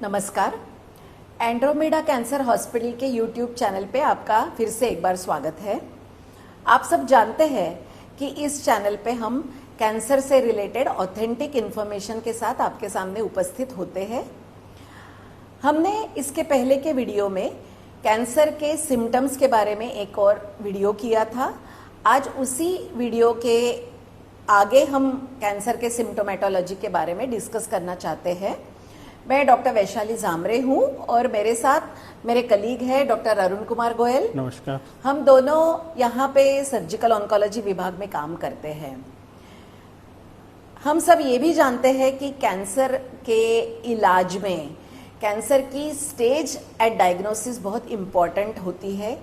नमस्कार। Andromeda cancer hospital के YouTube channel पे आपका फिर से एक बार स्वागत है। आप सब जानते हैं कि इस चैनल पे हम कैंसर से रिलेटेड ऑथेंटिक इन्फॉर्मेशन के साथ आपके सामने उपस्थित होते हैं। हमने इसके पहले के वीडियो में कैंसर के सिम्टम्स के बारे में एक और वीडियो किया था। आज उसी वीडियो के आगे हम कैंसर के सिम्टोमेटोलॉजी के बारे में डिस्कस करना चाहते हैं। मैं डॉक्टर वैशाली जामरे हूं और मेरे साथ मेरे कलीग है डॉक्टर अरुण कुमार गोयल। नमस्कार। हम दोनों यहाँ पे सर्जिकल ऑन्कोलॉजी विभाग में काम करते हैं। हम सब ये भी जानते हैं कि कैंसर के इलाज में कैंसर की स्टेज एट डायग्नोसिस बहुत इम्पॉर्टेंट होती है,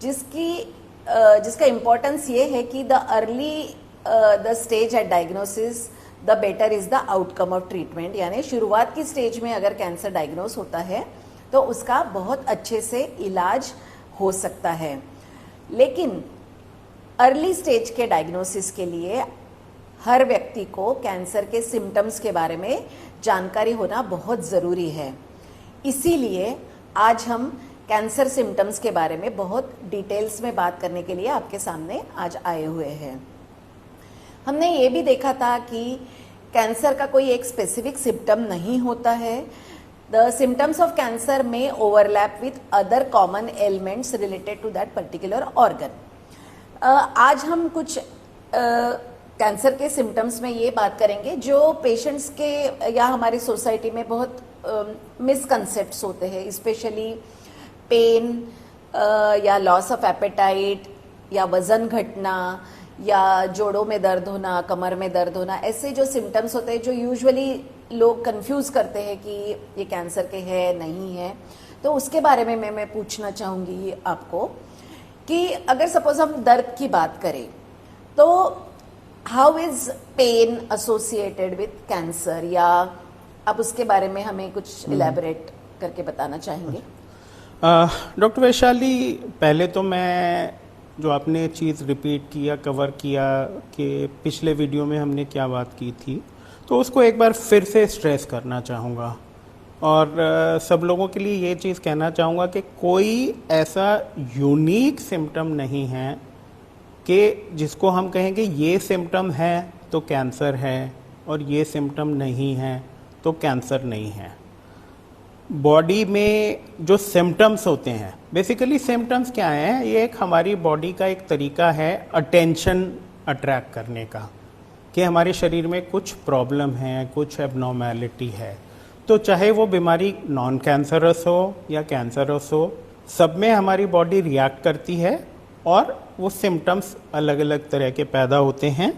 जिसका इम्पोर्टेंस ये है कि the early the stage at diagnosis the better is the outcome of treatment. यानी शुरुआत की स्टेज में अगर कैंसर डायग्नोस होता है तो उसका बहुत अच्छे से इलाज हो सकता है। लेकिन अर्ली स्टेज के डायग्नोसिस के लिए हर व्यक्ति को कैंसर के सिम्टम्स के बारे में जानकारी होना बहुत ज़रूरी है। इसीलिए आज हम कैंसर सिम्टम्स के बारे में बहुत डिटेल्स में बात करने के लिए आपके सामने आज आए हुए हैं। हमने ये भी देखा था कि कैंसर का कोई एक स्पेसिफिक सिम्टम नहीं होता है। द सिम्टम्स ऑफ कैंसर में overlap with other common ailments related to that particular organ. आज हम कुछ कैंसर के सिम्टम्स में ये बात करेंगे जो पेशेंट्स के या हमारी सोसाइटी में बहुत मिसकंसेप्ट्स होते हैं, स्पेशली पेन या लॉस ऑफ एपेटाइट या वजन घटना या जोड़ों में दर्द होना, कमर में दर्द होना, ऐसे जो सिम्टम्स होते हैं जो यूजुअली लोग कंफ्यूज करते हैं कि ये कैंसर के है नहीं है। तो उसके बारे में मैं पूछना चाहूँगी आपको कि अगर सपोज हम दर्द की बात करें तो how is pen associated with cancer, या आप उसके बारे में हमें कुछ इलेबोरेट करके बताना चाहेंगे? डॉक्टर वैशाली, पहले तो मैं जो आपने चीज़ रिपीट किया, कवर किया कि पिछले वीडियो में हमने क्या बात की थी, तो उसको एक बार फिर से स्ट्रेस करना चाहूँगा और सब लोगों के लिए ये चीज़ कहना चाहूँगा कि कोई ऐसा यूनिक सिम्टम नहीं है कि जिसको हम कहेंगे ये सिम्टम है तो कैंसर है और ये सिम्टम नहीं है तो कैंसर नहीं है। बॉडी में जो सिम्टम्स होते हैं, बेसिकली सिम्टम्स क्या हैं, ये एक हमारी बॉडी का एक तरीका है अटेंशन अट्रैक्ट करने का कि हमारे शरीर में कुछ प्रॉब्लम है, कुछ एबनॉर्मेलिटी है। तो चाहे वो बीमारी नॉन कैंसरस हो या कैंसरस हो, सब में हमारी बॉडी रिएक्ट करती है और वो सिम्टम्स अलग अलग तरह के पैदा होते हैं।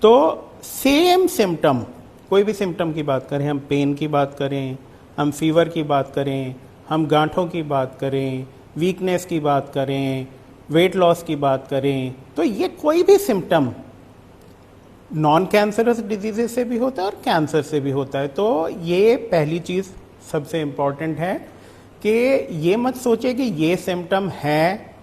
तो सेम सिम्टम, कोई भी सिम्टम की बात करें, हम पेन की बात करें, हम फीवर की बात करें, हम गांठों की बात करें, वीकनेस की बात करें, वेट लॉस की बात करें, तो ये कोई भी सिम्टम नॉन कैंसरस डिजीजेस से भी होता है और कैंसर से भी होता है। तो ये पहली चीज़ सबसे इम्पॉर्टेंट है कि ये मत सोचे कि ये सिम्टम है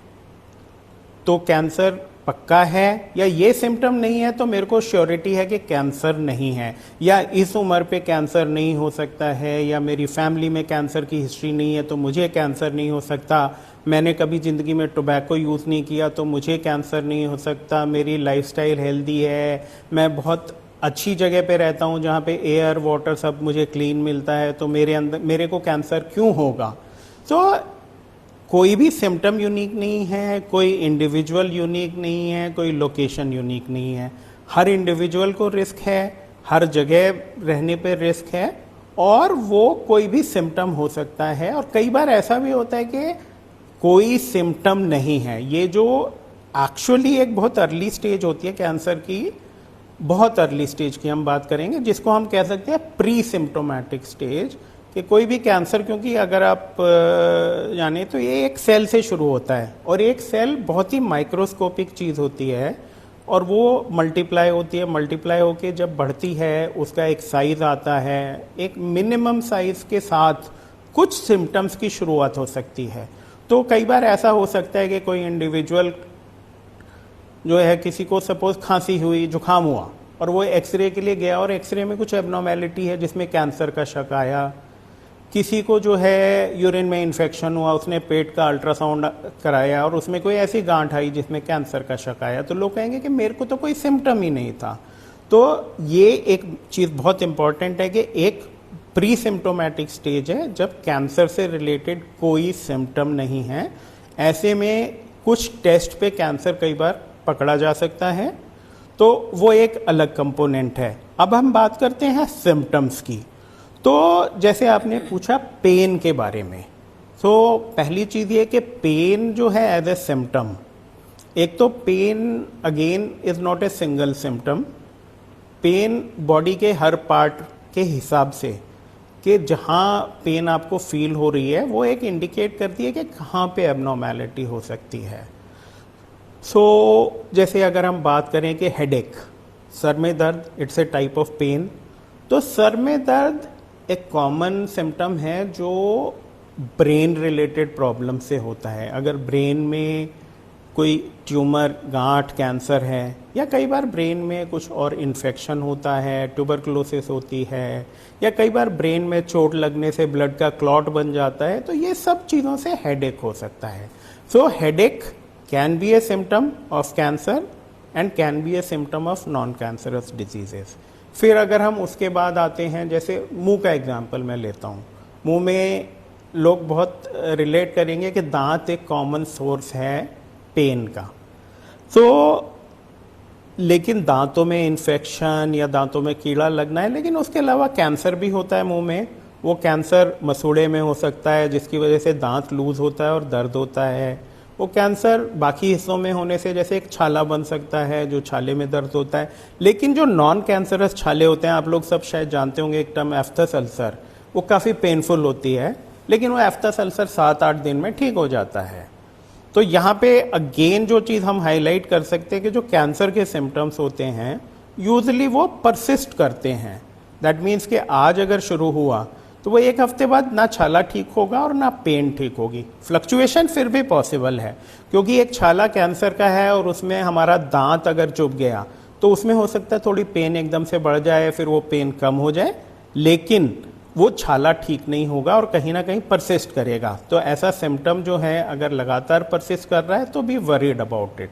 तो कैंसर पक्का है, या ये सिम्टम नहीं है तो मेरे को श्योरिटी है कि कैंसर नहीं है, या इस उम्र पे कैंसर नहीं हो सकता है, या मेरी फैमिली में कैंसर की हिस्ट्री नहीं है तो मुझे कैंसर नहीं हो सकता, मैंने कभी ज़िंदगी में टोबैको यूज़ नहीं किया तो मुझे कैंसर नहीं हो सकता, मेरी लाइफस्टाइल हेल्दी है, मैं बहुत अच्छी जगह पे रहता हूँ जहाँ पे एयर वाटर सब मुझे क्लीन मिलता है, तो मेरे को कैंसर क्यों होगा। तो कोई भी सिम्टम यूनिक नहीं है, कोई इंडिविजुअल यूनिक नहीं है, कोई लोकेशन यूनिक नहीं है। हर इंडिविजुअल को रिस्क है, हर जगह रहने पे रिस्क है और वो कोई भी सिम्टम हो सकता है। और कई बार ऐसा भी होता है कि कोई सिम्टम नहीं है। ये जो एक्चुअली एक बहुत अर्ली स्टेज होती है कैंसर की, बहुत अर्ली स्टेज की हम बात करेंगे, जिसको हम कह सकते हैं प्री सिम्टोमेटिक स्टेज, कि कोई भी कैंसर, क्योंकि अगर आप जाने तो ये एक सेल से शुरू होता है और एक सेल बहुत ही माइक्रोस्कोपिक चीज़ होती है और वो मल्टीप्लाई होती है, मल्टीप्लाई होके जब बढ़ती है उसका एक साइज आता है, एक मिनिमम साइज के साथ कुछ सिम्टम्स की शुरुआत हो सकती है। तो कई बार ऐसा हो सकता है कि कोई इंडिविजुअल जो है, किसी को सपोज खांसी हुई, जुकाम हुआ और वो एक्सरे के लिए गया और एक्सरे में कुछ एबनॉर्मेलिटी है जिसमें कैंसर का शक आया, किसी को जो है यूरिन में इन्फेक्शन हुआ, उसने पेट का अल्ट्रासाउंड कराया और उसमें कोई ऐसी गांठ आई जिसमें कैंसर का शक आया, तो लोग कहेंगे कि मेरे को तो कोई सिम्टम ही नहीं था। तो ये एक चीज़ बहुत इंपॉर्टेंट है कि एक प्री सिम्टोमेटिक स्टेज है जब कैंसर से रिलेटेड कोई सिम्टम नहीं है। ऐसे में कुछ टेस्ट पे कैंसर कई बार पकड़ा जा सकता है, तो वो एक अलग कंपोनेंट है। अब हम बात करते हैं सिम्टम्स की। तो जैसे आपने पूछा पेन के बारे में, तो पहली चीज़ ये कि पेन जो है एज ए सिम्टम, एक तो pain again is not a single symptom. Pain body के हर पार्ट के हिसाब से कि जहाँ पेन आपको फील हो रही है वो एक इंडिकेट करती है कि कहाँ पे एबनॉर्मैलिटी हो सकती है। जैसे अगर हम बात करें कि हेडेक, सर में दर्द, it's a type of pain. तो सर में दर्द एक कॉमन सिम्टम है जो ब्रेन रिलेटेड प्रॉब्लम से होता है। अगर ब्रेन में कोई ट्यूमर, गांठ, कैंसर है, या कई बार ब्रेन में कुछ और इन्फेक्शन होता है, ट्यूबरकुलोसिस होती है, या कई बार ब्रेन में चोट लगने से ब्लड का क्लॉट बन जाता है, तो ये सब चीज़ों से हेडेक हो सकता है। Headache can be A symptom of cancer and can be A symptom of non cancerous diseases. फिर अगर हम उसके बाद आते हैं, जैसे मुंह का एग्जांपल मैं लेता हूँ। मुंह में लोग बहुत रिलेट करेंगे कि दांत एक कॉमन सोर्स है पेन का। लेकिन दांतों में इन्फेक्शन या दांतों में कीड़ा लगना है, लेकिन उसके अलावा कैंसर भी होता है मुंह में। वो कैंसर मसूड़े में हो सकता है जिसकी वजह से दांत लूज होता है और दर्द होता है। वो कैंसर बाकी हिस्सों में होने से जैसे एक छाला बन सकता है जो छाले में दर्द होता है। लेकिन जो नॉन कैंसरस छाले होते हैं, आप लोग सब शायद जानते होंगे एक टर्म एफ्थस अल्सर, वो काफ़ी पेनफुल होती है, लेकिन वो एफ्थस अल्सर 7-8 दिन में ठीक हो जाता है। तो यहाँ पे अगेन जो चीज़ हम हाईलाइट कर सकते हैं कि जो कैंसर के सिम्टम्स होते हैं यूजली वो परसिस्ट करते हैं। दैट मीन्स कि आज अगर शुरू हुआ तो वो एक हफ्ते बाद ना छाला ठीक होगा और ना पेन ठीक होगी। फ्लक्चुएशन फिर भी पॉसिबल है, क्योंकि एक छाला कैंसर का है और उसमें हमारा दांत अगर चुभ गया तो उसमें हो सकता है थोड़ी पेन एकदम से बढ़ जाए, फिर वो पेन कम हो जाए, लेकिन वो छाला ठीक नहीं होगा और कहीं ना कहीं परसिस्ट करेगा। तो ऐसा सिम्टम जो है अगर लगातार परसिस्ट कर रहा है तो बी वरीड अबाउट इट।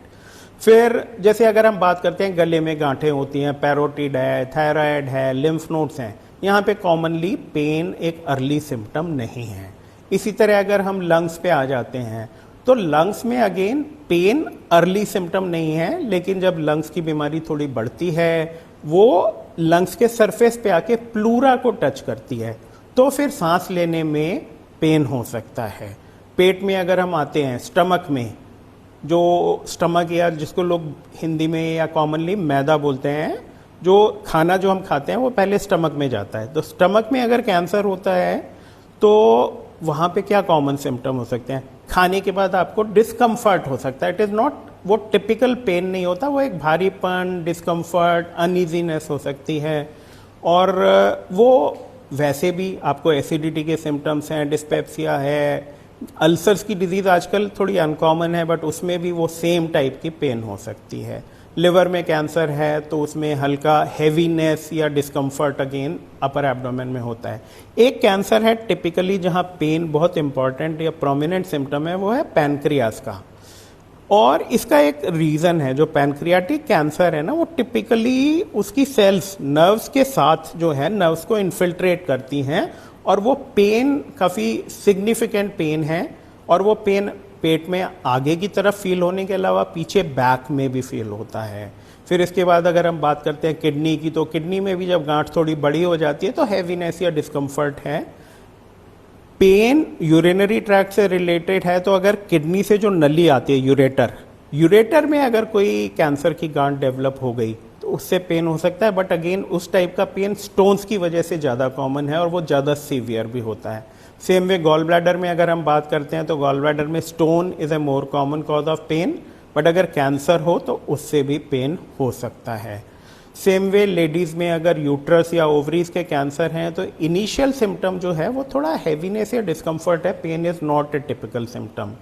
फिर जैसे अगर हम बात करते हैं गले में गांठें होती हैं, पैरोटिड है, थायराइड है, लिम्फ नोड्स हैं, यहाँ पे कॉमनली पेन एक अर्ली सिम्टम नहीं है। इसी तरह अगर हम लंग्स पे आ जाते हैं तो लंग्स में अगेन पेन अर्ली सिम्टम नहीं है, लेकिन जब लंग्स की बीमारी थोड़ी बढ़ती है वो लंग्स के सरफेस पे आके प्लूरा को टच करती है, तो फिर सांस लेने में पेन हो सकता है। पेट में अगर हम आते हैं, स्टमक में, जो स्टमक या जिसको लोग हिंदी में या कॉमनली मैदा बोलते हैं, जो खाना जो हम खाते हैं वो पहले स्टमक में जाता है। तो स्टमक में अगर कैंसर होता है तो वहाँ पे क्या कॉमन सिम्टम हो सकते हैं? खाने के बाद आपको डिस्कम्फर्ट हो सकता है। इट इज़ नॉट, वो टिपिकल पेन नहीं होता, वो एक भारीपन, डिस्कम्फर्ट, अनईजीनेस हो सकती है। और वो वैसे भी आपको एसिडिटी के सिम्टम्स हैं, डिस्पेप्सिया है, अल्सर्स की डिजीज़ आजकल थोड़ी अनकॉमन है बट उसमें भी वो सेम टाइप की पेन हो सकती है। लिवर में कैंसर है तो उसमें हल्का हैवीनेस या डिस्कम्फर्ट अगेन अपर एब्डोमेन में होता है। एक कैंसर है टिपिकली जहाँ पेन बहुत इंपॉर्टेंट या प्रोमिनेंट सिम्टम है, वो है पैनक्रियास का। और इसका एक रीज़न है, जो पैनक्रियाटिक कैंसर है ना, वो टिपिकली उसकी सेल्स नर्व्स के साथ जो है नर्व्स को इन्फिल्ट्रेट करती हैं और वो पेन काफ़ी सिग्निफिकेंट पेन है। और वो पेन पेट में आगे की तरफ फील होने के अलावा पीछे बैक में भी फील होता है। फिर इसके बाद अगर हम बात करते हैं किडनी की, तो किडनी में भी जब गांठ थोड़ी बड़ी हो जाती है तो हैवीनेस या डिस्कम्फर्ट है। पेन यूरिनरी ट्रैक्ट से रिलेटेड है, तो अगर किडनी से जो नली आती है यूरेटर में अगर कोई कैंसर की गांठ डेवलप हो गई तो उससे पेन हो सकता है। बट अगेन उस टाइप का पेन स्टोन्स की वजह से ज़्यादा कॉमन है और वो ज़्यादा सीवियर भी होता है। सेम वे गॉल ब्लैडर में अगर हम बात करते हैं तो गॉल ब्लैडर में stone is a more common cause of pain, but अगर कैंसर हो तो उससे भी पेन हो सकता है। सेम वे लेडीज़ में अगर यूट्रस या ओवरीज के कैंसर हैं तो इनिशियल सिम्टम जो है वो थोड़ा हैवीनेस या डिस्कम्फर्ट है, pain is not a typical symptom.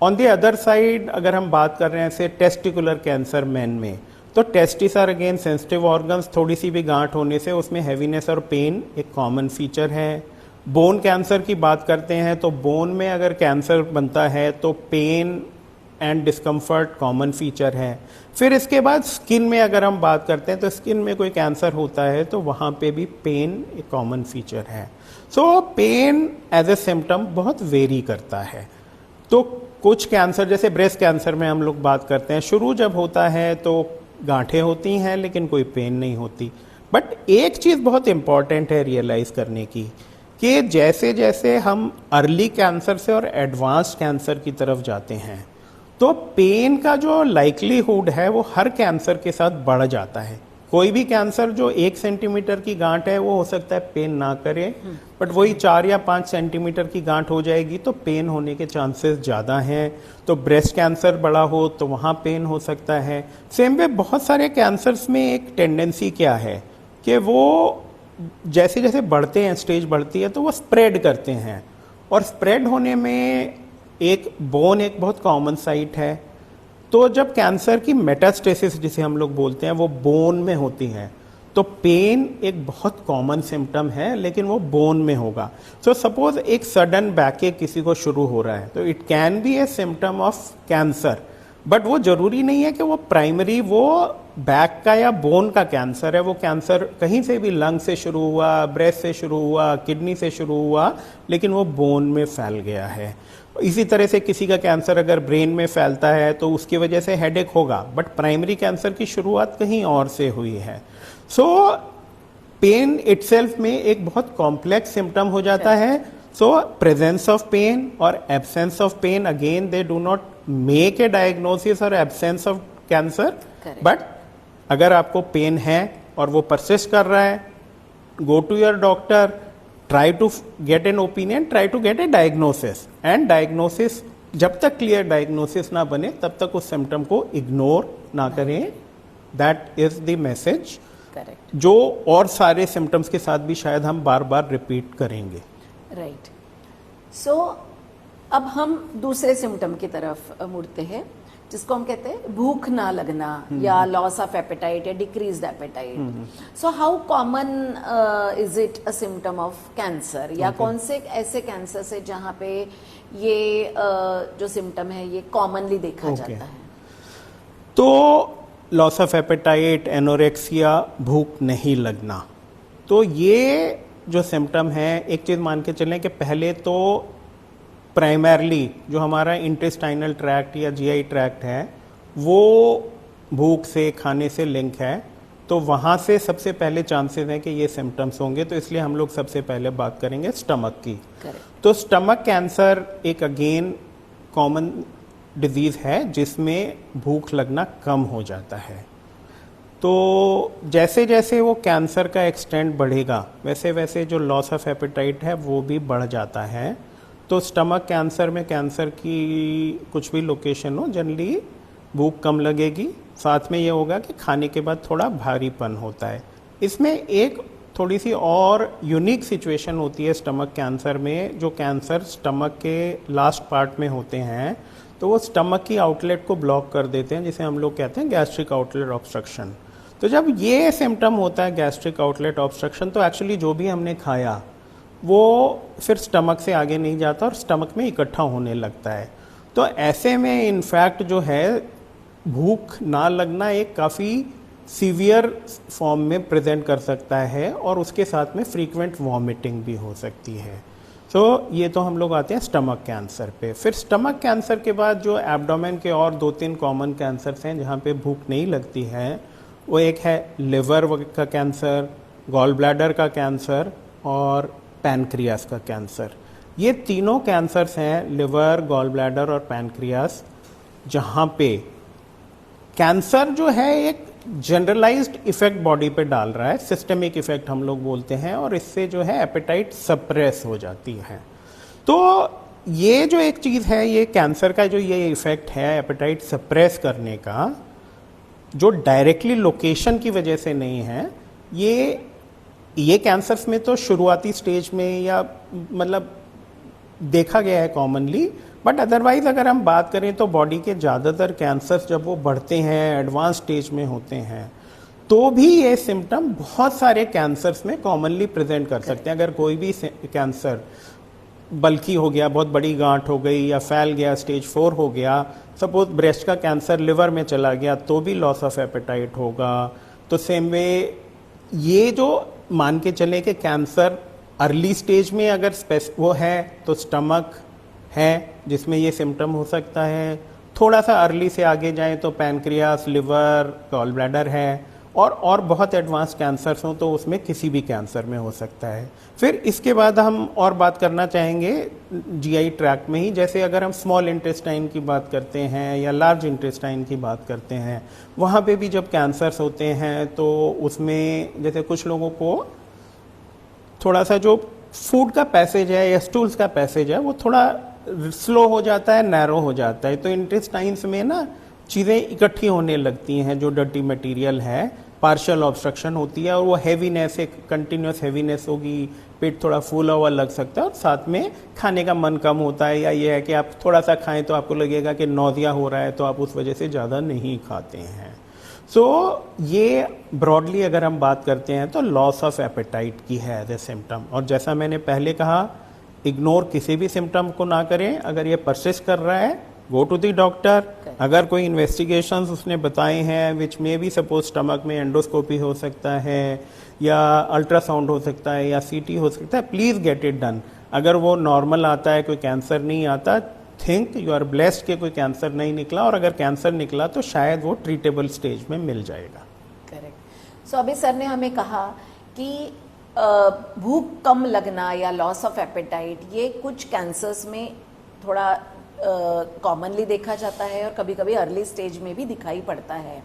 On the other side अगर हम बात कर रहे हैं से टेस्टिकुलर कैंसर मैन में, तो testis are again sensitive organs, थोड़ी सी भी गांठ होने से उसमें हैवीनेस और पेन एक कॉमन फीचर है। बोन कैंसर की बात करते हैं तो बोन में अगर कैंसर बनता है तो pain and discomfort common feature है। फिर इसके बाद स्किन में अगर हम बात करते हैं तो स्किन में कोई कैंसर होता है तो वहाँ पे भी पेन एक कॉमन फीचर है। सो पेन एज ए सिम्टम बहुत वेरी करता है। तो कुछ कैंसर जैसे ब्रेस्ट कैंसर में हम लोग बात करते हैं, शुरू जब होता है तो गांठें होती हैं लेकिन कोई पेन नहीं होती। बट एक चीज़ बहुत इंपॉर्टेंट है रियलाइज़ करने की कि जैसे जैसे हम अर्ली कैंसर से और एडवांस कैंसर की तरफ जाते हैं तो पेन का जो लाइक्लीहुड है वो हर कैंसर के साथ बढ़ जाता है। कोई भी कैंसर जो 1 सेंटीमीटर की गांठ है वो हो सकता है पेन ना करे, बट वही 4 या 5 सेंटीमीटर की गांठ हो जाएगी तो पेन होने के चांसेस ज़्यादा हैं। तो ब्रेस्ट कैंसर बड़ा हो तो वहाँ पेन हो सकता है। सेम वे बहुत सारे कैंसर्स में एक टेंडेंसी क्या है कि वो जैसे जैसे बढ़ते हैं, स्टेज बढ़ती है तो वो स्प्रेड करते हैं, और स्प्रेड होने में एक बोन एक बहुत कॉमन साइट है। तो जब कैंसर की मेटास्टेसिस जिसे हम लोग बोलते हैं वो बोन में होती है तो पेन एक बहुत कॉमन सिम्टम है, लेकिन वो बोन में होगा। सो सपोज एक सडन बैकएक किसी को शुरू हो रहा है तो it can be A symptom of cancer, but वो जरूरी नहीं है कि वो प्राइमरी वो बैक का या बोन का कैंसर है। वो कैंसर कहीं से भी लंग से शुरू हुआ, ब्रेस्ट से शुरू हुआ, किडनी से शुरू हुआ, लेकिन वो बोन में फैल गया है। इसी तरह से किसी का कैंसर अगर ब्रेन में फैलता है तो उसकी वजह से हेडेक होगा, बट प्राइमरी कैंसर की शुरुआत कहीं और से हुई है। सो पेन इटसेल्फ में एक बहुत कॉम्प्लेक्स सिम्टम हो जाता है। सो प्रेजेंस ऑफ पेन और absence of pain again they do not make a diagnosis और एब्सेंस ऑफ कैंसर, बट अगर आपको पेन है और वो परसिस्ट कर रहा है, go to your doctor, try to get an opinion, try to get a diagnosis. And diagnosis जब तक क्लियर डायग्नोसिस ना बने तब तक उस सिम्टम को इग्नोर ना करें। दैट इज द मैसेज जो और सारे सिम्टम्स के साथ भी शायद हम बार बार रिपीट करेंगे। राइट। सो अब हम दूसरे सिम्टम की तरफ मुड़ते हैं जिसको हम कहते हैं भूख ना लगना या लॉस ऑफ एपेटाइट या decreased appetite. So how common is it a symptom of cancer, या कौन से ऐसे कैंसर से जहाँ पे ये जो सिम्टम है ये कॉमनली देखा जाता है? तो लॉस ऑफ एपेटाइट, एनोरेक्सिया, भूख नहीं लगना, तो ये जो सिम्टम है एक चीज़ मान के चलें कि पहले तो प्राइमरली जो हमारा इंटेस्टाइनल ट्रैक्ट या जीआई ट्रैक्ट है वो भूख से, खाने से लिंक है, तो वहाँ से सबसे पहले चांसेस हैं कि ये सिम्टम्स होंगे। तो इसलिए हम लोग सबसे पहले बात करेंगे स्टमक की। तो स्टमक कैंसर एक अगेन कॉमन डिजीज़ है जिसमें भूख लगना कम हो जाता है। तो जैसे जैसे वो कैंसर का एक्सटेंट बढ़ेगा वैसे वैसे जो लॉस ऑफ एपेटाइट है वो भी बढ़ जाता है। तो स्टमक कैंसर में कैंसर की कुछ भी लोकेशन हो, जनरली भूख कम लगेगी, साथ में ये होगा कि खाने के बाद थोड़ा भारीपन होता है। इसमें एक थोड़ी सी और यूनिक सिचुएशन होती है स्टमक कैंसर में। जो कैंसर स्टमक के लास्ट पार्ट में होते हैं तो वो स्टमक की आउटलेट को ब्लॉक कर देते हैं, जिसे हम लोग कहते हैं गैस्ट्रिक आउटलेट ऑब्स्ट्रक्शन। तो जब ये सिम्टम होता है गैस्ट्रिक आउटलेट ऑब्स्ट्रक्शन तो एक्चुअली जो भी हमने खाया वो फिर स्टमक से आगे नहीं जाता और स्टमक में इकट्ठा होने लगता है। तो ऐसे में इनफैक्ट जो है भूख ना लगना एक काफ़ी सीवियर फॉर्म में प्रेजेंट कर सकता है और उसके साथ में फ्रीक्वेंट वॉमिटिंग भी हो सकती है। तो ये तो हम लोग आते हैं स्टमक कैंसर पे। फिर स्टमक कैंसर के बाद जो एब्डोमेन के और 2-3 कॉमन कैंसर्स हैं जहाँ पे भूख नहीं लगती है, वो एक है लिवर का कैंसर, गॉल ब्लैडर का कैंसर और पैनक्रियास का कैंसर। ये तीनों कैंसर्स हैं, लिवर, गॉल ब्लैडर और पैनक्रियास, जहाँ पे कैंसर जो है एक जनरलाइज्ड इफेक्ट बॉडी पे डाल रहा है, सिस्टमिक इफेक्ट हम लोग बोलते हैं, और इससे जो है एपेटाइट सप्रेस हो जाती है। तो ये जो एक चीज़ है, ये कैंसर का जो ये इफेक्ट है एपेटाइट सप्रेस करने का, जो डायरेक्टली लोकेशन की वजह से नहीं है, ये कैंसर्स में तो शुरुआती स्टेज में या मतलब देखा गया है कॉमनली, बट अदरवाइज अगर हम बात करें तो बॉडी के ज़्यादातर कैंसर्स जब वो बढ़ते हैं, एडवांस स्टेज में होते हैं, तो भी ये सिम्टम बहुत सारे कैंसर्स में कॉमनली प्रेजेंट कर सकते हैं। अगर कोई भी कैंसर बल्कि हो गया, बहुत बड़ी गांठ हो गई या फैल गया, स्टेज 4 हो गया, सपोज ब्रेस्ट का कैंसर लिवर में चला गया, तो भी लॉस ऑफ एपेटाइट होगा। तो सेम वे ये जो मान के चले कि कैंसर अर्ली स्टेज में अगर वो है तो स्टमक है जिसमें ये सिम्टम हो सकता है। थोड़ा सा अर्ली से आगे जाएं तो पैनक्रियास, लिवर, गॉल ब्लैडर है, और बहुत एडवांस कैंसर्स हों तो उसमें किसी भी कैंसर में हो सकता है। फिर इसके बाद हम और बात करना चाहेंगे जीआई ट्रैक्ट में ही, जैसे अगर हम स्मॉल इंटेस्टाइन की बात करते हैं या लार्ज इंटेस्टाइन की बात करते हैं, वहाँ पे भी जब कैंसर्स होते हैं तो उसमें जैसे कुछ लोगों को थोड़ा सा जो फूड का पैसेज है या स्टूल्स का पैसेज है वो थोड़ा स्लो हो जाता है, नैरो हो जाता है, तो इंटेस्टाइन्स में ना चीज़ें इकट्ठी होने लगती हैं, जो डर्टी मटेरियल है, पार्शियल ऑब्स्ट्रक्शन होती है और वो हैवीनेस, एक कंटिन्यूस हैवीनेस होगी, पेट थोड़ा फूला हुआ लग सकता है और साथ में खाने का मन कम होता है, या ये है कि आप थोड़ा सा खाएं तो आपको लगेगा कि नौजिया हो रहा है, तो आप उस वजह से ज़्यादा नहीं खाते हैं। ये ब्रॉडली अगर हम बात करते हैं तो लॉस ऑफ एपेटाइट की है एज ए सिम्टम। और जैसा मैंने पहले कहा, इग्नोर किसी भी सिम्टम को ना करें। अगर ये परसिस्ट कर रहा है, गो टू द डॉक्टर। अगर कोई इन्वेस्टिगेशंस उसने बताए हैं विच में भी सपोज स्टमक में एंडोस्कोपी हो सकता है या अल्ट्रासाउंड हो सकता है या सीटी हो सकता है, प्लीज़ गेट इट डन। अगर वो नॉर्मल आता है, कोई कैंसर नहीं आता, थिंक यू आर ब्लेस्ड कि कोई कैंसर नहीं निकला, और अगर कैंसर निकला तो शायद वो ट्रीटेबल स्टेज में मिल जाएगा। करेक्ट। सो अभी सर ने हमें कहा कि भूख कम लगना या लॉस ऑफ एपेटाइट ये कुछ कैंसर्स में थोड़ा कॉमनली देखा जाता है और कभी कभी अर्ली स्टेज में भी दिखाई पड़ता है,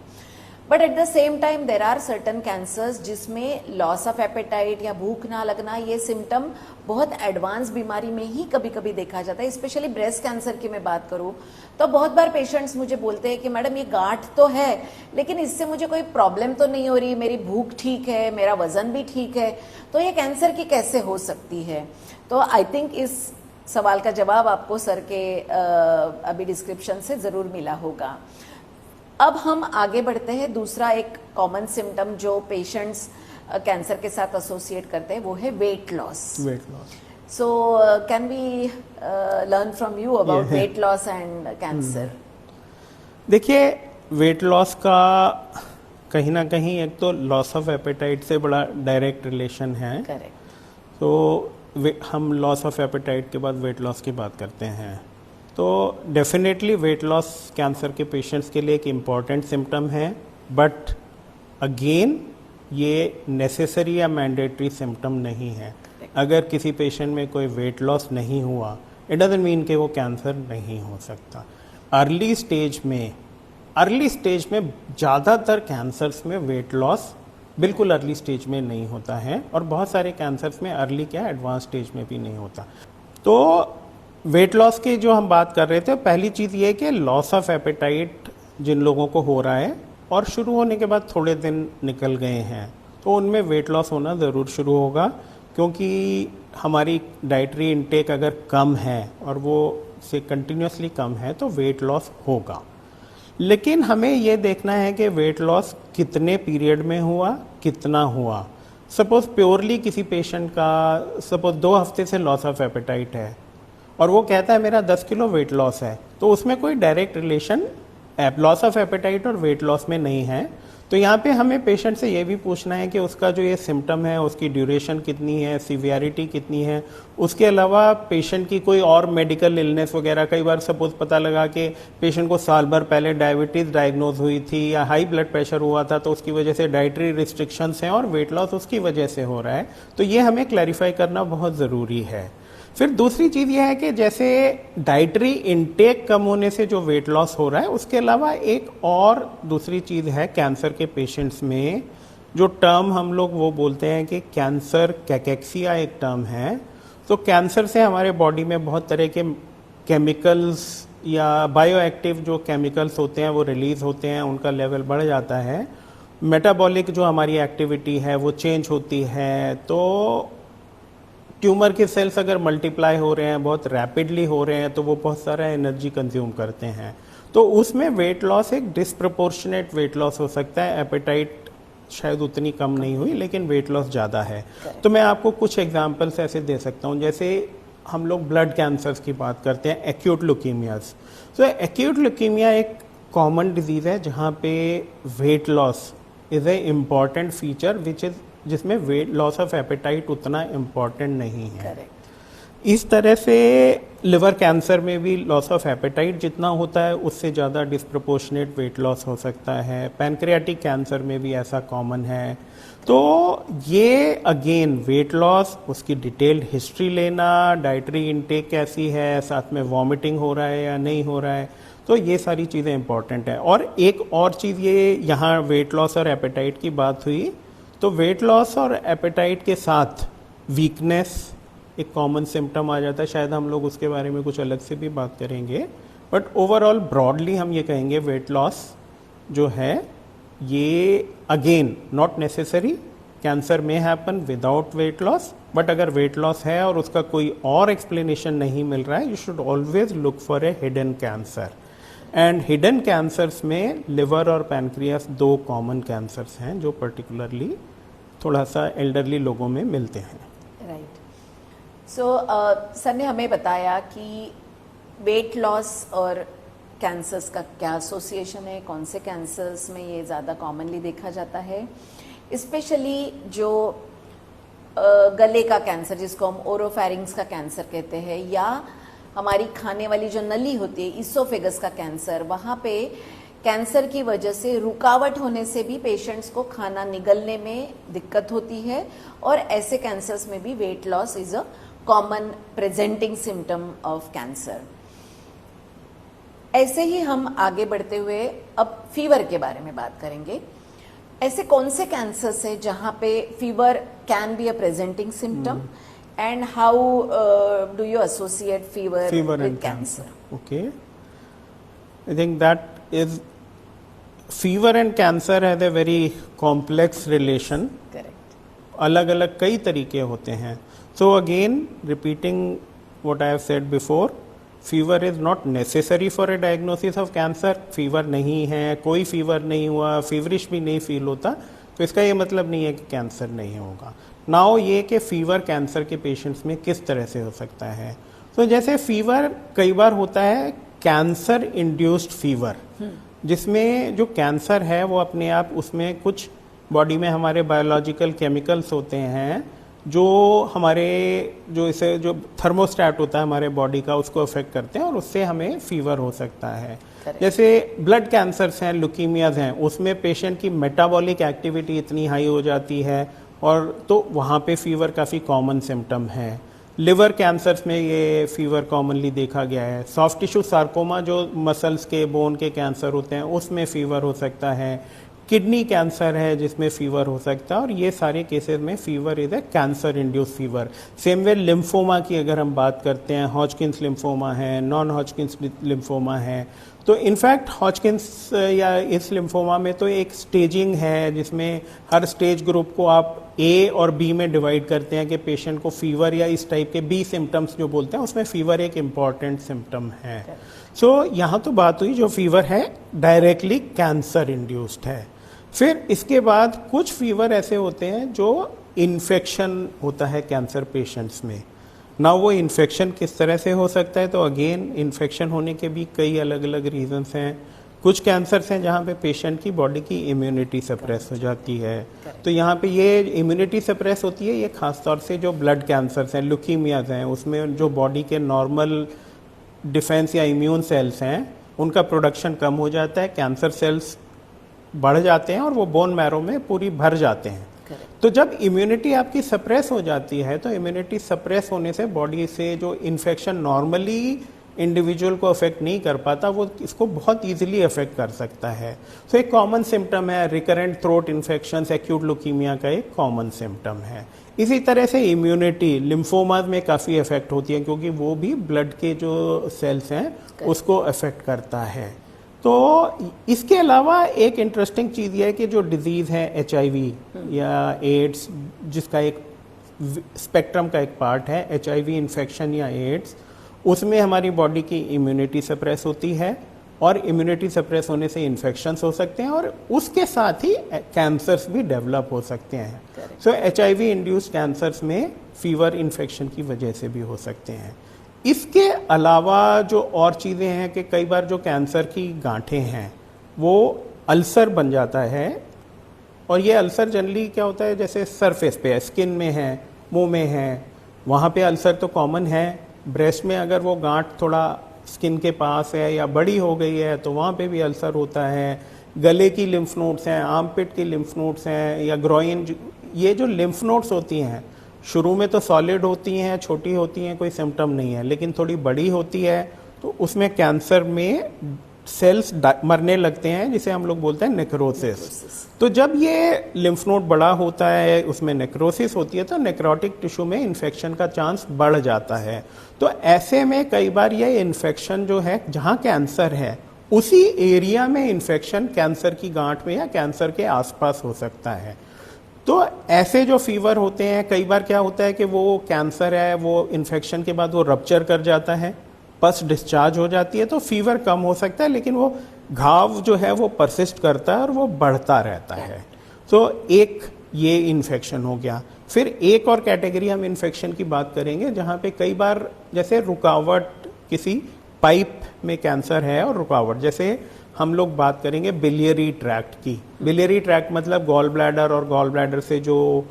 but at the same time there are certain cancers जिसमें लॉस ऑफ एपेटाइट या भूख ना लगना ये सिम्टम बहुत एडवांस बीमारी में ही कभी कभी देखा जाता है। स्पेशली ब्रेस्ट कैंसर की मैं बात करूं तो बहुत बार पेशेंट्स मुझे बोलते हैं कि मैडम ये गांठ तो है लेकिन इससे मुझे कोई प्रॉब्लम तो नहीं हो रही, मेरी भूख ठीक है, मेरा वजन भी ठीक है, तो ये कैंसर की कैसे हो सकती है? तो आई थिंक इस सवाल का जवाब आपको सर के अभी डिस्क्रिप्शन से जरूर मिला होगा। अब हम आगे बढ़ते हैं। दूसरा एक कॉमन सिम्टम जो पेशेंट्स कैंसर के साथ एसोसिएट करते हैं वो है weight loss. So can we learn from you about weight loss and cancer? देखिए, वेट लॉस का कहीं ना कहीं एक तो लॉस ऑफ एपेटाइट से बड़ा डायरेक्ट रिलेशन है। करेक्ट। तो हम लॉस ऑफ एपेटाइट के बाद वेट लॉस की बात करते हैं, तो डेफिनेटली वेट लॉस कैंसर के पेशेंट्स के लिए एक इम्पॉर्टेंट सिम्टम है, बट अगेन ये नेसेसरी या मैंडेटरी सिम्टम नहीं है। अगर किसी पेशेंट में कोई वेट लॉस नहीं हुआ, इट डजंट मीन कि वो कैंसर नहीं हो सकता। अर्ली स्टेज में ज़्यादातर कैंसर्स में वेट लॉस बिल्कुल अर्ली स्टेज में नहीं होता है, और बहुत सारे कैंसर्स में अर्ली क्या एडवांस स्टेज में भी नहीं होता। तो वेट लॉस की जो हम बात कर रहे थे, पहली चीज़ ये कि लॉस ऑफ एपेटाइट जिन लोगों को हो रहा है और शुरू होने के बाद थोड़े दिन निकल गए हैं, तो उनमें वेट लॉस होना ज़रूर शुरू होगा, क्योंकि हमारी डाइटरी इनटेक अगर कम है और वो से कंटिन्यूसली कम है तो वेट लॉस होगा। लेकिन हमें ये देखना है कि वेट लॉस कितने पीरियड में हुआ, कितना हुआ। सपोज प्योरली किसी पेशेंट का सपोज 2 हफ्ते से लॉस ऑफ एपेटाइट है और वो कहता है मेरा 10 किलो वेट लॉस है, तो उसमें कोई direct relation loss of apatite और वेट लॉस में नहीं है। तो यहाँ पे हमें पेशेंट से ये भी पूछना है कि उसका जो ये सिम्टम है उसकी ड्यूरेशन कितनी है, सीवियरिटी कितनी है। उसके अलावा पेशेंट की कोई और मेडिकल इलनेस वगैरह, कई बार सपोज पता लगा कि पेशेंट को साल भर पहले डायबिटीज़ डायग्नोज हुई थी या हाई ब्लड प्रेशर हुआ था, तो उसकी वजह से डाइटरी रिस्ट्रिक्शंस हैं और वेट लॉस उसकी वजह से हो रहा है, तो ये हमें क्लैरिफाई करना बहुत ज़रूरी है। फिर दूसरी चीज़ यह है कि जैसे डाइटरी इनटेक कम होने से जो वेट लॉस हो रहा है, उसके अलावा एक और दूसरी चीज़ है कैंसर के पेशेंट्स में, जो टर्म हम लोग वो बोलते हैं कि कैंसर कैकेक्सिया एक टर्म है। तो कैंसर से हमारे बॉडी में बहुत तरह के केमिकल्स या बायो एक्टिव जो केमिकल्स होते हैं वो रिलीज़ होते हैं, उनका लेवल बढ़ जाता है। मेटाबॉलिक जो हमारी एक्टिविटी है वो चेंज होती है। तो ट्यूमर के सेल्स अगर मल्टीप्लाई हो रहे हैं, बहुत रैपिडली हो रहे हैं, तो वो बहुत सारा एनर्जी कंज्यूम करते हैं। तो उसमें वेट लॉस एक डिस्प्रपोर्शनेट वेट लॉस हो सकता है एपेटाइट शायद उतनी कम नहीं हुई, लेकिन वेट लॉस ज़्यादा है। तो मैं आपको कुछ एग्जांपल्स ऐसे दे सकता हूँ, जैसे हम लोग ब्लड कैंसर्स की बात करते हैं, एक्यूट ल्यूकीमियाज। तो एक्यूट ल्यूकीमिया एक कॉमन डिजीज़ है जहाँ पे weight loss is a important feature जिसमें वेट लॉस ऑफ एपेटाइट उतना इम्पॉर्टेंट नहीं है। करेक्ट। इस तरह से लिवर कैंसर में भी लॉस ऑफ एपेटाइट जितना होता है उससे ज़्यादा डिस्प्रपोर्शनेट वेट लॉस हो सकता है। पैनक्रियाटिक कैंसर में भी ऐसा कॉमन है। तो ये अगेन वेट लॉस, उसकी डिटेल्ड हिस्ट्री लेना, डाइटरी इनटेक कैसी है, साथ में वॉमिटिंग हो रहा है या नहीं हो रहा है, तो ये सारी चीज़ें इंपॉर्टेंट है। और एक और चीज़, ये यहाँ वेट लॉस और एपेटाइट की बात हुई, तो वेट लॉस और एपेटाइट के साथ वीकनेस एक कॉमन सिम्टम आ जाता है। शायद हम लोग उसके बारे में कुछ अलग से भी बात करेंगे, बट ओवरऑल ब्रॉडली हम ये कहेंगे वेट लॉस जो है ये अगेन नॉट नेसेसरी, कैंसर में happen without weight loss, but अगर वेट लॉस है और उसका कोई और एक्सप्लेनेशन नहीं मिल रहा है, you should always look for a hidden cancer. And hidden cancers में लिवर और पैनक्रियास दो कॉमन कैंसर्स हैं जो पर्टिकुलरली थोड़ा सा एल्डरली लोगों में मिलते हैं। राइट। सो सर ने हमें बताया कि वेट लॉस और कैंसर्स का क्या एसोसिएशन है, कौन से कैंसर्स में ये ज़्यादा कॉमनली देखा जाता है, स्पेशली जो गले का कैंसर जिसको हम ओरोफेरिंग्स का कैंसर कहते हैं, या हमारी खाने वाली जो नली होती है इसोफेगस का कैंसर, वहाँ पे कैंसर की वजह से रुकावट होने से भी पेशेंट्स को खाना निगलने में दिक्कत होती है, और ऐसे कैंसर्स में भी weight loss is a common presenting symptom of cancer. ऐसे ही हम आगे बढ़ते हुए अब फीवर के बारे में बात करेंगे। ऐसे कौन से कैंसर्स है जहां पे fever can be a presenting symptom, and how do you associate fever with cancer? Okay, I think that is fever and cancer has a very complex relation. Correct. अलग अलग कई तरीके होते हैं। So again repeating what I have said before, fever is not necessary for a diagnosis of cancer. Fever नहीं है, कोई fever नहीं हुआ, फीवरिश भी नहीं फील होता, तो इसका ये मतलब नहीं है कि कैंसर नहीं होगा। नाउ ये कि फीवर कैंसर के पेशेंट्स में किस तरह से हो सकता है। तो जैसे फीवर कई बार होता है कैंसर इंड्यूस्ड फीवर, जिसमें जो कैंसर है वो अपने आप, उसमें कुछ बॉडी में हमारे बायोलॉजिकल केमिकल्स होते हैं जो हमारे जो थर्मोस्टैट होता है हमारे बॉडी का, उसको अफेक्ट करते हैं और उससे हमें फीवर हो सकता है। जैसे ब्लड कैंसर्स हैं, ल्यूकीमियाज हैं, उसमें पेशेंट की मेटाबॉलिक एक्टिविटी इतनी हाई हो जाती है और तो वहाँ पे फीवर काफ़ी कॉमन सिम्टम है। लिवर कैंसर्स में ये फीवर कॉमनली देखा गया है। सॉफ्ट टिश्यू सार्कोमा जो मसल्स के बोन के कैंसर होते हैं उसमें फीवर हो सकता है। किडनी कैंसर है जिसमें फीवर हो सकता है, और ये सारे केसेस में fever is a cancer induce fever. Same way lymphoma की अगर हम बात करते हैं, हॉजकिंस लिम्फोमा है, नॉन हॉजकिंस लिम्फोमा है, तो इनफैक्ट हॉजकिंस या इस लिम्फोमा में तो एक स्टेजिंग है जिसमें हर स्टेज ग्रुप को आप ए और बी में डिवाइड करते हैं कि पेशेंट को फीवर या इस टाइप के बी सिम्टम्स जो बोलते हैं उसमें फीवर एक इम्पॉर्टेंट सिम्टम है। सो यहाँ तो बात हुई जो फीवर है डायरेक्टली कैंसर इंड्यूस्ड है। फिर इसके बाद कुछ फीवर ऐसे होते हैं जो इन्फेक्शन होता है कैंसर पेशेंट्स में। ना वो इन्फेक्शन किस तरह से हो सकता है, तो अगेन इन्फेक्शन होने के भी कई अलग अलग रीजंस हैं। कुछ कैंसर्स हैं जहाँ पे पेशेंट की बॉडी की इम्यूनिटी सप्रेस हो जाती है, तो यहाँ पे ये इम्यूनिटी सप्रेस होती है। ये खासतौर से जो ब्लड कैंसर्स हैं, ल्यूकीमियाज हैं, उसमें जो बॉडी के नॉर्मल डिफेंस या इम्यून सेल्स हैं उनका प्रोडक्शन कम हो जाता है, कैंसर सेल्स बढ़ जाते हैं और वो बोन मैरो में पूरी भर जाते हैं। तो जब इम्यूनिटी आपकी सप्रेस हो जाती है, तो इम्यूनिटी सप्रेस होने से बॉडी से जो इन्फेक्शन नॉर्मली इंडिविजुअल को अफेक्ट नहीं कर पाता, वो इसको बहुत इजीली अफेक्ट कर सकता है। तो एक कॉमन सिम्टम है recurrent throat infection, acute leukaemia का एक कॉमन सिम्टम है। इसी तरह से इम्यूनिटी लिम्फोमाज में काफ़ी अफेक्ट होती है क्योंकि वो भी ब्लड के जो सेल्स हैं उसको अफेक्ट करता है। तो इसके अलावा एक इंटरेस्टिंग चीज़ यह है कि जो डिजीज़ है HIV या एड्स, जिसका एक स्पेक्ट्रम का एक पार्ट है, HIV इन्फेक्शन या एड्स, उसमें हमारी बॉडी की इम्यूनिटी सप्रेस होती है और इम्यूनिटी सप्रेस होने से इन्फेक्शंस हो सकते हैं और उसके साथ ही कैंसर्स भी डेवलप हो सकते हैं। सो HIV इंड्यूस्ड कैंसर्स में फीवर इन्फेक्शन की वजह से भी हो सकते हैं। इसके अलावा जो और चीज़ें हैं कि कई बार जो कैंसर की गांठें हैं वो अल्सर बन जाता है, और ये अल्सर जनरली क्या होता है, जैसे सरफेस पे है, स्किन में है, मुंह में है, वहाँ पे अल्सर तो कॉमन है। ब्रेस्ट में अगर वो गांठ थोड़ा स्किन के पास है या बड़ी हो गई है तो वहाँ पे भी अल्सर होता है। गले की लिम्फ नोड्स हैं, आर्मपिट की लिम्फ नोड्स हैं या ग्रोइन, ये जो लिम्फ नोड्स होती हैं शुरू में तो सॉलिड होती हैं, छोटी होती हैं, कोई सिम्टम नहीं है, लेकिन थोड़ी बड़ी होती है तो उसमें कैंसर में सेल्स मरने लगते हैं, जिसे हम लोग बोलते हैं नेक्रोसिस। तो जब ये लिम्फ नोड बड़ा होता है, उसमें नेक्रोसिस होती है, तो नेक्रोटिक टिश्यू में इन्फेक्शन का चांस बढ़ जाता है। तो ऐसे में कई बार ये इन्फेक्शन जो है, जहाँ कैंसर है उसी एरिया में इन्फेक्शन कैंसर की गांठ में या कैंसर के आसपास हो सकता है। तो ऐसे जो फीवर होते हैं, कई बार क्या होता है कि वो कैंसर है, वो इन्फेक्शन के बाद वो रप्चर कर जाता है, पस डिस्चार्ज हो जाती है, तो फीवर कम हो सकता है, लेकिन वो घाव जो है वो परसिस्ट करता है और वो बढ़ता रहता है। तो एक ये इन्फेक्शन हो गया। फिर एक और कैटेगरी हम इन्फेक्शन की बात करेंगे जहाँ पे कई बार जैसे रुकावट, किसी पाइप में कैंसर है और रुकावट, जैसे हम लोग बात करेंगे बिलियरी ट्रैक्ट की। बिलियरी ट्रैक्ट मतलब गॉल ब्लैडर, और गॉल ब्लैडर से जो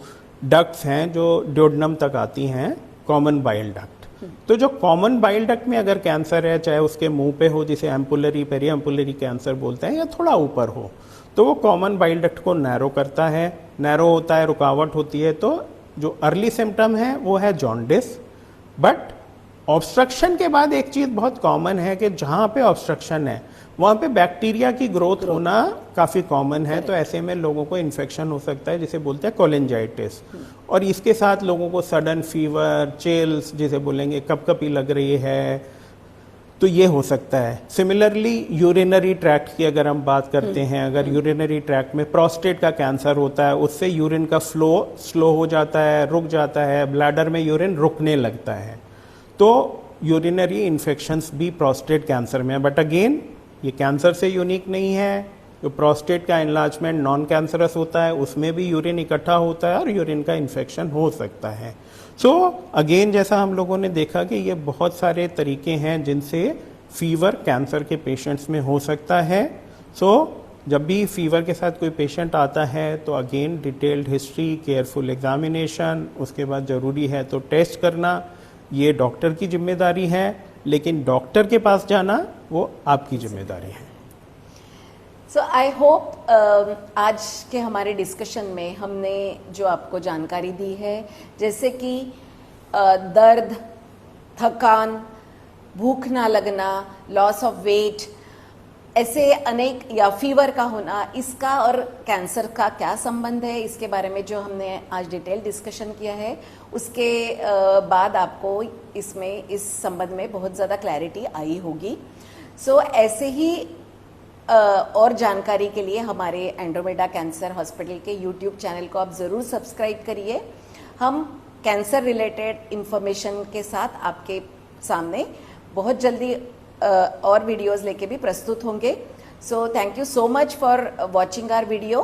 डक्ट्स हैं जो ड्योडेनम तक आती हैं, कॉमन बाइल डक्ट। तो जो कॉमन बाइल डक्ट में अगर कैंसर है, चाहे उसके मुंह पे हो जिसे एम्पुलरी, पेरी एम्पुलरी कैंसर बोलते हैं, या थोड़ा ऊपर हो, तो वो कॉमन बाइल डक्ट को नैरो करता है। नैरो होता है, रुकावट होती है, तो जो अर्ली सिम्टम है वो है जॉन्डिस। बट ऑब्स्ट्रक्शन के बाद एक चीज बहुत कॉमन है कि जहां पे ऑब्स्ट्रक्शन है वहां पे बैक्टीरिया की ग्रोथ होना काफी कॉमन है, तो ऐसे में लोगों को इन्फेक्शन हो सकता है, जिसे बोलते हैं कोलेंजाइटिस। और इसके साथ लोगों को सडन फीवर, चिल्स जिसे बोलेंगे, कपकपी लग रही है, तो ये हो सकता है। सिमिलरली यूरिनरी ट्रैक्ट की अगर हम बात करते हैं, अगर यूरिनरी ट्रैक्ट में प्रोस्टेट का कैंसर होता है, उससे यूरिन का फ्लो स्लो हो जाता है, रुक जाता है, ब्लैडर में यूरिन रुकने लगता है, तो यूरिनरी इन्फेक्शंस भी प्रोस्टेट कैंसर में है। बट अगेन ये कैंसर से यूनिक नहीं है। जो प्रोस्टेट का एनलार्जमेंट नॉन कैंसरस होता है उसमें भी यूरिन इकट्ठा होता है और यूरिन का इन्फेक्शन हो सकता है। सो अगेन जैसा हम लोगों ने देखा कि ये बहुत सारे तरीके हैं जिनसे फीवर कैंसर के पेशेंट्स में हो सकता है। सो जब भी फीवर के साथ कोई पेशेंट आता है तो again detailed history, careful examination, उसके बाद ज़रूरी है तो टेस्ट करना, ये डॉक्टर की जिम्मेदारी है, लेकिन डॉक्टर के पास जाना वो आपकी जिम्मेदारी है। सो आई होप आज के हमारे डिस्कशन में हमने जो आपको जानकारी दी है, जैसे कि दर्द, थकान, भूख ना लगना, लॉस ऑफ वेट, ऐसे अनेक, या फीवर का होना, इसका और कैंसर का क्या संबंध है, इसके बारे में जो हमने आज डिटेल डिस्कशन किया है, उसके बाद आपको इसमें इस संबंध में बहुत ज़्यादा क्लैरिटी आई होगी। सो ऐसे ही और जानकारी के लिए हमारे एंड्रोमेडा कैंसर हॉस्पिटल के यूट्यूब चैनल को आप ज़रूर सब्सक्राइब करिए। हम कैंसर रिलेटेड इंफॉर्मेशन के साथ आपके सामने बहुत जल्दी और वीडियोस लेके भी प्रस्तुत होंगे। So thank you so much for watching our video,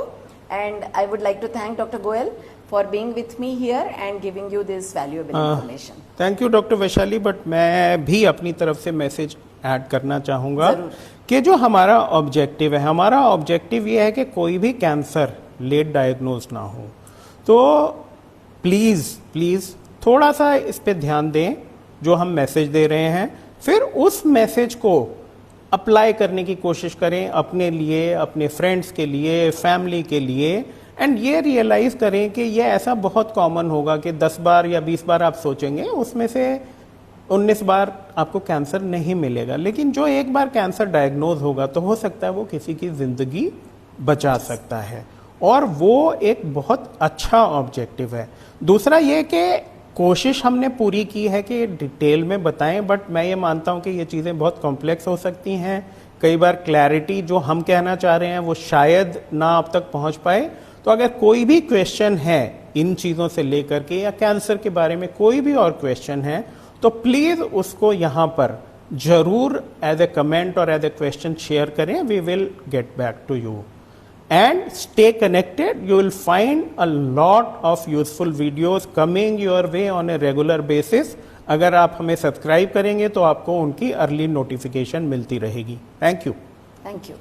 and I would like to thank doctor Goyal for being with me here and giving you this valuable information. Thank you doctor Vaishali, but मैं भी अपनी तरफ से message add करना चाहूँगा कि जो हमारा ऑब्जेक्टिव है, हमारा ऑब्जेक्टिव ये है कि कोई भी कैंसर लेट डायग्नोज ना हो। तो प्लीज़ थोड़ा सा इस पे ध्यान दें जो हम मैसेज दे रहे हैं, फिर उस मैसेज को अप्लाई करने की कोशिश करें अपने लिए, अपने फ्रेंड्स के लिए, फैमिली के लिए, एंड ये रियलाइज करें कि ये ऐसा बहुत कॉमन होगा कि 10 बार या 20 बार आप सोचेंगे, उसमें से 19 बार आपको कैंसर नहीं मिलेगा, लेकिन जो एक बार कैंसर डायग्नोज होगा तो हो सकता है वो किसी की जिंदगी बचा सकता है, और वो एक बहुत अच्छा ऑब्जेक्टिव है। दूसरा ये कि कोशिश हमने पूरी की है कि डिटेल में बताएं, बट मैं ये मानता हूं कि ये चीज़ें बहुत कॉम्प्लेक्स हो सकती हैं। कई बार क्लैरिटी जो हम कहना चाह रहे हैं वो शायद ना आप तक पहुंच पाए। तो अगर कोई भी क्वेश्चन है इन चीज़ों से लेकर के, या कैंसर के बारे में कोई भी और क्वेश्चन है, तो प्लीज़ उसको यहाँ पर जरूर एज ए कमेंट और एज ए क्वेश्चन शेयर करें. We will get back to you and stay connected. You will find a lot of useful videos coming your way on a regular basis. अगर आप हमें subscribe करेंगे तो आपको उनकी early notification मिलती रहेगी. Thank you. Thank you.